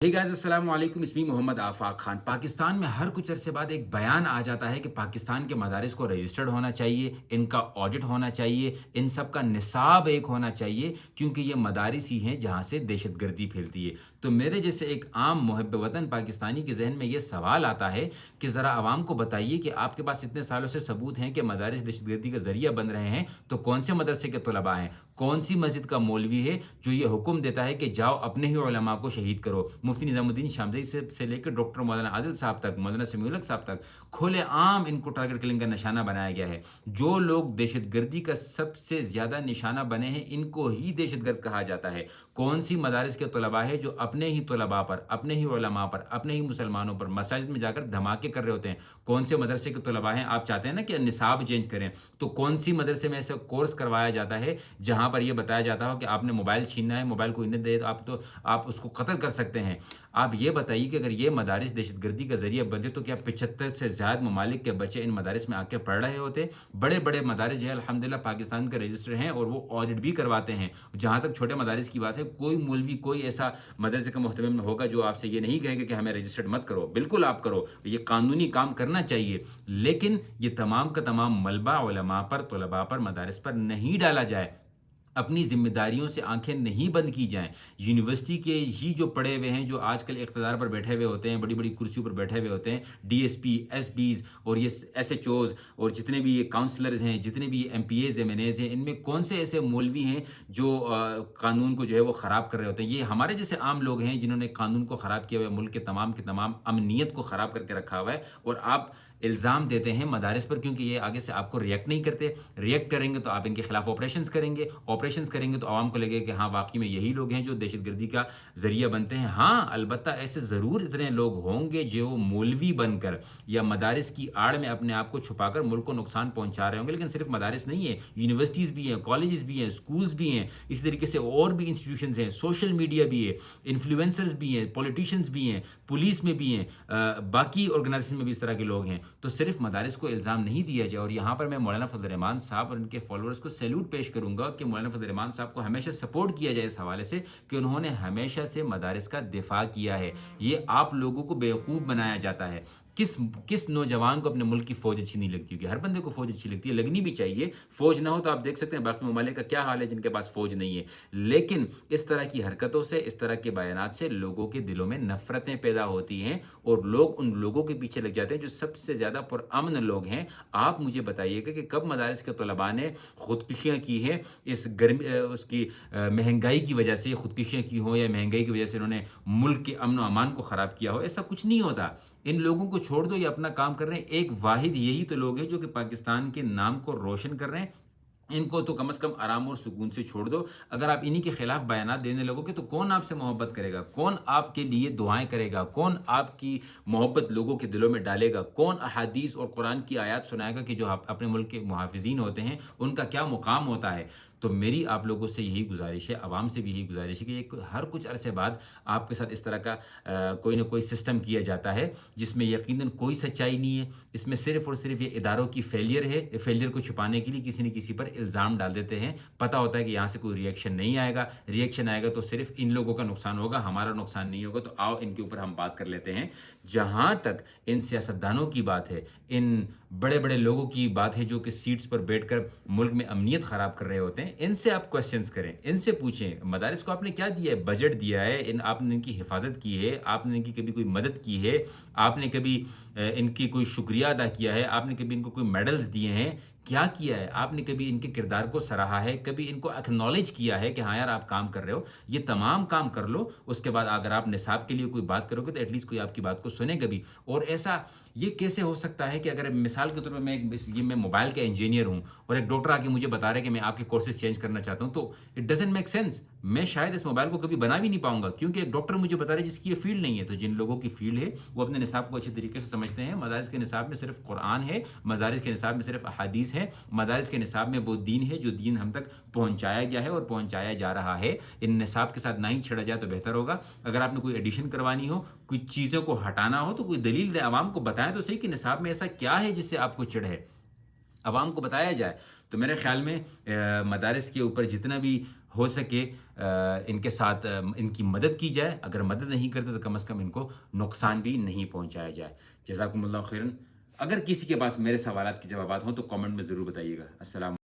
Hey guys अस्सलाम वालेकुम इसमी मोहम्मद आफाक खान। पाकिस्तान में हर कुछ अरसे बाद एक बयान आ जाता है कि पाकिस्तान के मदारिस को रजिस्टर्ड होना चाहिए, इनका ऑडिट होना चाहिए, इन सब का निसाब एक होना चाहिए क्योंकि ये मदारिस ही हैं जहाँ से दहशतगर्दी फैलती है। तो मेरे जैसे एक आम मुहब्ब वतन पाकिस्तानी के जहन में ये सवाल आता है कि ज़रा आवाम को बताइए कि आपके पास इतने सालों से सबूत हैं कि मदारिस दहशतगर्दी का ज़रिया बन रहे हैं, तो कौन से मदरसे के तलबा हैं, कौन सी मस्जिद का मौलवी है जो ये हुक्म देता है कि जाओ अपने ही उलमा को शहीद करो। मुफ्ती निज़ामुद्दीन शामज़ई से लेकर डॉक्टर मौलाना आदिल साहब तक, मौलाना समीउल हक साहब तक खुले आम इनको टारगेट किलिंग का निशाना बनाया गया है। जो लोग दहशतगर्दी का सबसे ज़्यादा निशाना बने हैं, इनको ही दहशतगर्द कहा जाता है। कौन सी मदारिस के तलबा है जो अपने ही तलबा पर, अपने ही उलमा पर, अपने ही मुसलमानों पर मसाजिद में जाकर धमाके कर रहे होते हैं? कौन से मदरसे के तलबा हैं? आप चाहते हैं ना कि निसाब चेंज करें, तो कौन सी मदरसे में ऐसा कोर्स करवाया जाता है जहाँ पर यह बताया जाता हो कि आपने मोबाइल छीनना है, मोबाइल को इन्हें दे तो आप उसको कत्ल कर सकते हैं। आप ये बताइए कि अगर ये मदारिस दहशतगर्दी का ज़रिया बनते तो क्या 75 से ज़्यादा ममालिक के बच्चे इन मदारिस में आके पढ़ रहे होते? बड़े-बड़े मदारिस जो है अल्हम्दुलिल्लाह पाकिस्तान के रजिस्टर हैं और वो ऑडिट भी करवाते हैं। जहाँ तक छोटे मदारिस की बात है, कोई मौलवी, कोई ऐसा मदरसे का मुहतमिम होगा जो आपसे ये नहीं कहेगा कि हमें रजिस्टर्ड मत करो। बिल्कुल आप करो, ये कानूनी काम करना चाहिए। लेकिन ये तमाम का तमाम मलबा उलमा पर, तलबा पर, मदारिस पर नहीं डाला जाए। अपनी ज़िम्मेदारियों से आँखें नहीं बंद की जाएँ। यूनिवर्सिटी के ही जो पढ़े हुए हैं, जो आजकल इक़्तिदार पर बैठे हुए होते हैं, बड़ी-बड़ी कुर्सियों पर बैठे हुए होते हैं, डीएसपी, एसपीज़ और ये एसएचओज़ और जितने भी ये काउंसलर्स हैं, जितने भी एमपीएज़, एमएनएज़ हैं, इनमें कौन से ऐसे मौलवी हैं जो कानून को जो है वो ख़राब कर रहे होते हैं? ये हमारे जैसे आम लोग हैं जिन्होंने कानून को ख़राब किया हुआ है, मुल्क के तमाम अमनीयत को ख़राब करके रखा हुआ है, और आप इल्ज़ाम देते हैं मदारिस पर क्योंकि ये आगे से आपको रिएक्ट नहीं करते। रिएक्ट करेंगे तो आप इनके खिलाफ ऑपरेशंस करेंगे तो आवाम को लगेगा कि हाँ, वाक़ई में यही लोग हैं जो दहशतगर्दी का ज़रिया बनते हैं। हाँ, अलबत्ता ऐसे ज़रूर इतने लोग होंगे जो मौलवी बनकर या मदारिस की आड़ में अपने आप को छुपाकर मुल्क को नुकसान पहुँचा रहे होंगे, लेकिन सिर्फ़ मदारिस नहीं है, यूनिवर्सिटीज़ भी हैं, कॉलेजेस भी हैं, स्कूल्स भी हैं, इसी तरीके से और भी इंस्टीट्यूशंस हैं, सोशल मीडिया भी है, इन्फ्लुएंसर्स भी हैं, पॉलिटिशियंस भी हैं, पुलिस में भी हैं, बाकी ऑर्गेनाइजेशन में भी इस तरह के लोग हैं। तो सिर्फ मदारिस को इल्ज़ाम नहीं दिया जाए। और यहाँ पर मैं मौलाना फजल रहमान साहब और उनके फॉलोअर्स को सैल्यूट पेश करूँगा कि मौलाना फजल रहमान साहब को हमेशा सपोर्ट किया जाए इस हवाले से कि उन्होंने हमेशा से मदारिस का दिफा किया है। ये आप लोगों को बेवकूफ़ बनाया जाता है। किस किस नौजवान को अपने मुल्क की फ़ौज अच्छी नहीं लगती होगी? हर बंदे को फ़ौज अच्छी लगती है, लगनी भी चाहिए। फ़ौज ना हो तो आप देख सकते हैं बाकी ममालिक का क्या हाल है जिनके पास फ़ौज नहीं है। लेकिन इस तरह की हरकतों से, इस तरह के बयानात से लोगों के दिलों में नफ़रतें पैदा होती हैं और लोग उन लोगों के पीछे लग जाते हैं जो सबसे ज़्यादा पुरअमन लोग हैं। आप मुझे बताइएगा कि कब मदारिस के तलबा ने खुदकुशियाँ की हैं इस उसकी महंगाई की वजह से खुदकुशियाँ की हों या महंगाई की वजह से उन्होंने मुल्क के अमन व अमान को ख़राब किया हो? ऐसा कुछ नहीं होता। इन लोगों को छोड़ दो, ये अपना काम कर रहे हैं। एक वाहिद यही तो लोग हैं जो कि पाकिस्तान के नाम को रोशन कर रहे हैं। इनको तो कम से कम आराम और सुकून से छोड़ दो। अगर आप इन्हीं के खिलाफ बयानात देने लगोगे तो कौन आपसे मोहब्बत करेगा? कौन आपके लिए दुआएँ करेगा? कौन आपकी मोहब्बत लोगों के दिलों में डालेगा? कौन अहादीस और कुरान की आयत सुनाएगा कि जो आप अपने मुल्क के मुहाफ़िज़ीन होते हैं, उनका क्या मुकाम होता है? तो मेरी आप लोगों से यही गुज़ारिश है, आवाम से भी यही गुज़ारिश है कि एक हर कुछ अरसे बाद आपके साथ इस तरह का कोई न कोई सिस्टम किया जाता है, जिसमें यकीनन कोई सच्चाई नहीं है। इसमें सिर्फ़ और सिर्फ़ ये इदारों की फेलियर है। फेलियर को छुपाने के लिए किसी न किसी पर इल्ज़ाम डाल देते हैं। पता होता है कि यहाँ से कोई रिएक्शन नहीं आएगा, रिएक्शन आएगा तो सिर्फ़ इन लोगों का नुकसान होगा, हमारा नुकसान नहीं होगा। तो आओ इनके ऊपर हम बात कर लेते हैं। जहाँ तक इन सियासतदानों की बात है, इन बड़े-बड़े लोगों की बात है जो कि सीट्स पर बैठकर मुल्क में अमनीयत ख़राब कर रहे होते हैं, इनसे आप क्वेश्चंस करें, इनसे पूछें, मदारिस को आपने क्या दिया है? बजट दिया है, आपने इनकी हिफाजत की है, आपने इनकी कभी कोई मदद की है, आपने कभी इनकी कोई शुक्रिया अदा किया है, आपने कभी इनको कोई मेडल्स दिए हैं, क्या किया है? आपने कभी इनके किरदार को सराहा है, कभी इनको एक्नॉलेज किया है कि हाँ यार आप काम कर रहे हो? ये तमाम काम कर लो, उसके बाद अगर आप निसाब के लिए कोई बात करोगे तो एटलीस्ट कोई आपकी बात को सुनेगा भी। और ऐसा ये कैसे हो सकता है कि अगर मिसाल के तौर पे मैं मोबाइल का इंजीनियर हूँ और एक डॉक्टर आके मुझे बता रहा है कि मैं आपके कोर्सेज़ चेंज करना चाहता हूँ, तो इट डज़न्ट मेक सेंस। मैं शायद इस मोबाइल को कभी बना भी नहीं पाऊँगा क्योंकि एक डॉक्टर मुझे बता रहा है जिसकी ये फ़ील्ड नहीं है। तो जिन लोगों की फ़ील्ड है, वो अपने निसाब को अच्छे तरीके से समझते हैं। मदारिस के निसाब में सिर्फ़ कुरान है, मदारिस के निसाब में सिर्फ़ अहादीस है, मदारिस के निसाब में वो दीन है जो दीन हम तक पहुँचाया गया है और पहुँचाया जा रहा है। इन निसाब के साथ ना ही छेड़ा जाए तो बेहतर होगा। अगर आपने कोई एडिशन करवानी हो, कुछ चीज़ों को हटाना हो, तो कोई दलील दें, आवाम को बताएँ तो सही कि निसाब में ऐसा क्या है जिससे आपको चिढ़ है? अवाम को बताया जाए। تو میرے خیال میں مدارس کے اوپر جتنا بھی ہو سکے ان کے ساتھ ان کی مدد کی جائے. اگر مدد نہیں کرتے تو کم از کم ان کو نقصان بھی نہیں پہنچایا جائے. جزاکم اللہ خیرن. اگر کسی کے پاس میرے سوالات کے جوابات ہوں تو کامنٹ میں ضرور بتائیے گا. السلام